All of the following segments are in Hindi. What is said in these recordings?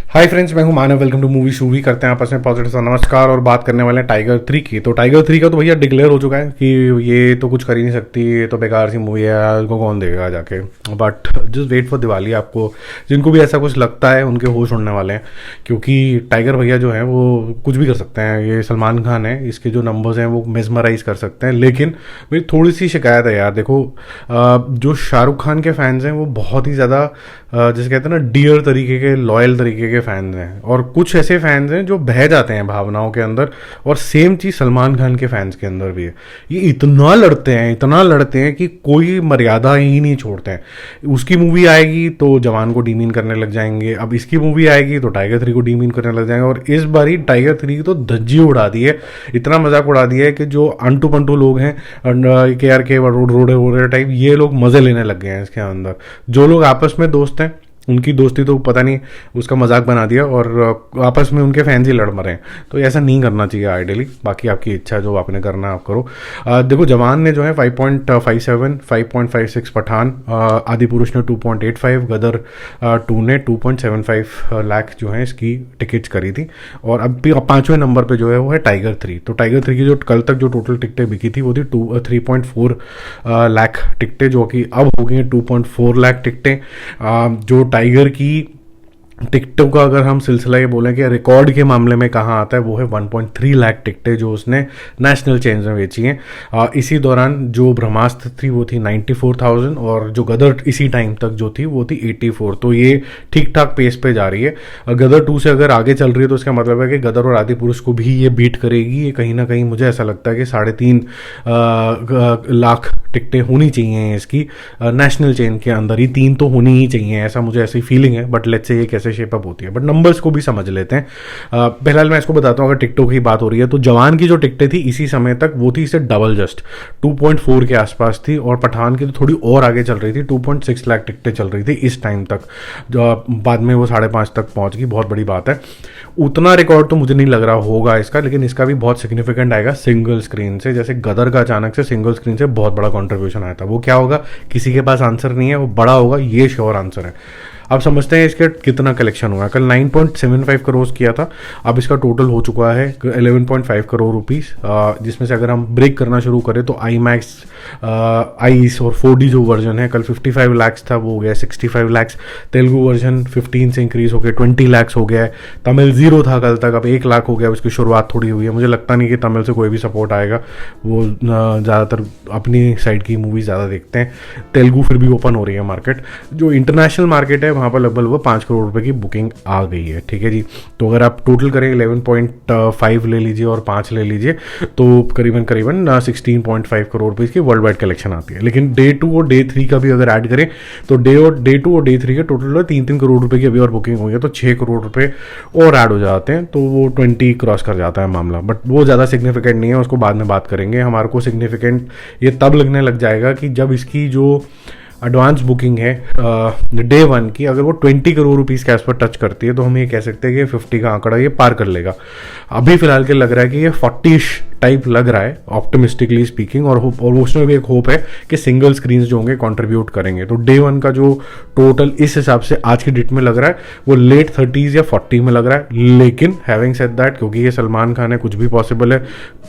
हाय फ्रेंड्स, मैं हूं मानव। वेलकम टू मूवी शूवी। करते हैं आपस में पॉजिटिव सा नमस्कार और बात करने वाले हैं टाइगर 3 की। तो टाइगर 3 का तो भैया डिक्लेयर हो चुका है कि ये तो कुछ कर ही नहीं सकती, ये तो बेकार सी मूवी है, इसको कौन देगा जाके। But just wait for Diwali. आपको जिनको भी ऐसा कुछ लगता है उनके होश उड़ने वाले हैं, क्योंकि टाइगर भैया जो है वो कुछ भी कर सकते हैं। ये सलमान खान है, इसके जो नंबर्स हैं वो मेजमराइज कर सकते हैं। लेकिन मेरी थोड़ी सी शिकायत है यार। देखो, जो शाहरुख खान के फैंस हैं वो बहुत ही ज़्यादा जैसे कहते हैं ना डियर तरीके के, लॉयल तरीके के फैंस हैं, और कुछ ऐसे फैंस हैं जो बह जाते हैं भावनाओं के अंदर। और सेम चीज़ सलमान खान के फैंस के अंदर भी है। ये इतना लड़ते हैं कि कोई मर्यादा ही नहीं छोड़ते हैं। उसकी मूवी आएगी तो जवान को डीमीन करने लग जाएंगे, अब इसकी मूवी आएगी तो टाइगर 3 को डीमीन करने लग जाएंगे। और इस बार ही टाइगर 3 की तो धज्जी उड़ा दी है, इतना मजाक उड़ा दिया है कि जो अंटू पंटू लोग हैं, के रोड टाइप, ये लोग मजे लेने लग गए हैं इसके अंदर। जो लोग आपस में दोस्त हैं उनकी दोस्ती तो पता नहीं उसका मजाक बना दिया, और आपस में उनके फैंस ही लड़ मरे हैं। तो ऐसा नहीं करना चाहिए आइडियली। बाकी आपकी इच्छा, जो आपने करना है आप करो। देखो, जवान ने जो है 5.57, 5.56 पठान, आदि पुरुष ने 2.85, गदर 2 ने 2.75 लाख जो है इसकी टिकट्स करी थी। और अब भी 5वें नंबर पे जो है वो है टाइगर 3। तो टाइगर 3 की जो कल तक जो टोटल टिकटें बिकी थी वो थी 3.4 लाख टिकटें, जो कि अब हो गई हैं 2.4 लाख टिकटें। जो टाइगर की टिकटों का अगर हम सिलसिला ये बोलें कि रिकॉर्ड के मामले में कहाँ आता है, वो है 1.3 लाख टिकटें जो उसने नेशनल चेन्स में बेची हैं। इसी दौरान जो ब्रह्मास्त्र थी वो थी 94,000, और जो गदर इसी टाइम तक जो थी वो थी 84। तो ये ठीक ठाक पेस पे जा रही है। गदर 2 से अगर आगे चल रही है तो इसका मतलब है कि गदर और आदि पुरुष को भी ये बीट करेगी। ये कहीं ना कहीं मुझे ऐसा लगता है कि 3.5 लाख टिकटें होनी चाहिए इसकी नेशनल चेन के अंदर ही। 3 तो होनी ही चाहिए, ऐसा मुझे ऐसी फीलिंग है। बट लेट्स से ये कैसे शेप अप होती है, बट नंबर्स को भी समझ लेते हैं। फिलहाल मैं इसको बताता हूँ, अगर टिकटों की बात हो रही है तो जवान की जो टिकटें थी इसी समय तक वो थी इससे डबल, जस्ट 2.4 के आसपास थी। और पठान की तो थोड़ी और आगे चल रही थी, 2.6 लाख टिकटें चल रही थी इस टाइम तक, जो बाद में वो 5.5 तक पहुंच गई। बहुत बड़ी बात है। उतना रिकॉर्ड तो मुझे नहीं लग रहा होगा इसका, लेकिन इसका भी बहुत सिग्निफिकेंट आएगा सिंगल स्क्रीन से। जैसे गदर का अचानक से सिंगल स्क्रीन से बहुत बड़ा कंट्रीब्यूशन आया था। वो क्या होगा, किसी के पास आंसर नहीं है, वो बड़ा होगा, ये श्योर आंसर है। अब समझते हैं इसके कितना कलेक्शन हुआ। कल 9.75 करोड़ किया था, अब इसका टोटल हो चुका है 11.5 करोड़ रुपीस, जिसमें से अगर हम ब्रेक करना शुरू करें तो आई मैक्स, आईस और 4D जो वर्जन है, कल 55 लाख था, वो हो गया 65 लाख। तेलुगु वर्जन 15 से इंक्रीज हो गया 20 लाख हो गया है। तमिल 0 था कल तक, अब 1 लाख हो गया। उसकी शुरुआत थोड़ी हुई है। मुझे लगता नहीं कि तमिल से कोई भी सपोर्ट आएगा, वो ज़्यादातर अपनी साइड की मूवी ज़्यादा देखते हैं। तेलुगु फिर भी ओपन हो रही है मार्केट। जो इंटरनेशनल मार्केट है वहाँ पर लगभग 5 करोड़ रुपए की बुकिंग आ गई है। ठीक है जी। तो अगर आप टोटल करें 11.5 ले लीजिए और 5 ले लीजिए तो करीबन 16.5 करोड़ रुपए की वर्ल्ड वाइड कलेक्शन आती है। लेकिन डे 2 और डे 3 का भी अगर ऐड करें तो डे 2 और डे 3 के टोटल 3-3 करोड़ रुपए की अभी और बुकिंग हुई है, तो 6 करोड़ रुपए और ऐड हो जाते हैं, तो वो 20 क्रॉस कर जाता है मामला। बट वो ज़्यादा सिग्निफिकेंट नहीं है, उसको बाद में बात करेंगे। हमारे को सिग्निफिकेंट ये तब लगने लग जाएगा कि जब इसकी जो एडवांस बुकिंग है डे 1 की, अगर वो 20 करोड़ रुपीस के आसपास टच करती है तो हम ये कह सकते हैं कि 50 का आंकड़ा ये पार कर लेगा। अभी फिलहाल के लग रहा है कि ये 40 टाइप लग रहा है, ऑप्टिमिस्टिकली स्पीकिंग। और उसमें भी एक होप है कि सिंगल स्क्रीन जो होंगे कंट्रीब्यूट करेंगे। तो डे 1 का जो टोटल इस हिसाब से आज की डेट में लग रहा है वो लेट 30s या 40 में लग रहा है। लेकिन हैविंग सेड दैट, क्योंकि ये सलमान खान है, कुछ भी पॉसिबल है।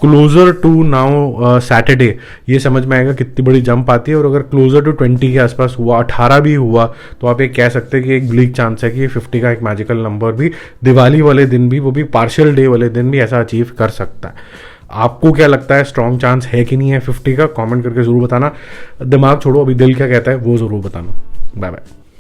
क्लोजर टू नाउ सैटरडे ये समझ में आएगा कितनी बड़ी जंप आती है। और अगर क्लोजर टू 20 के आसपास हुआ, 18 भी हुआ, तो आप ये कह सकते हैं कि एक ब्लीक चांस है कि 50 का एक मैजिकल नंबर भी दिवाली वाले दिन भी, वो भी पार्शियल डे वाले दिन भी ऐसा अचीव कर सकता है। आपको क्या लगता है, स्ट्रॉन्ग चांस है कि नहीं है 50 का? कमेंट करके जरूर बताना। दिमाग छोड़ो, अभी दिल क्या कहता है वो जरूर बताना। Bye bye.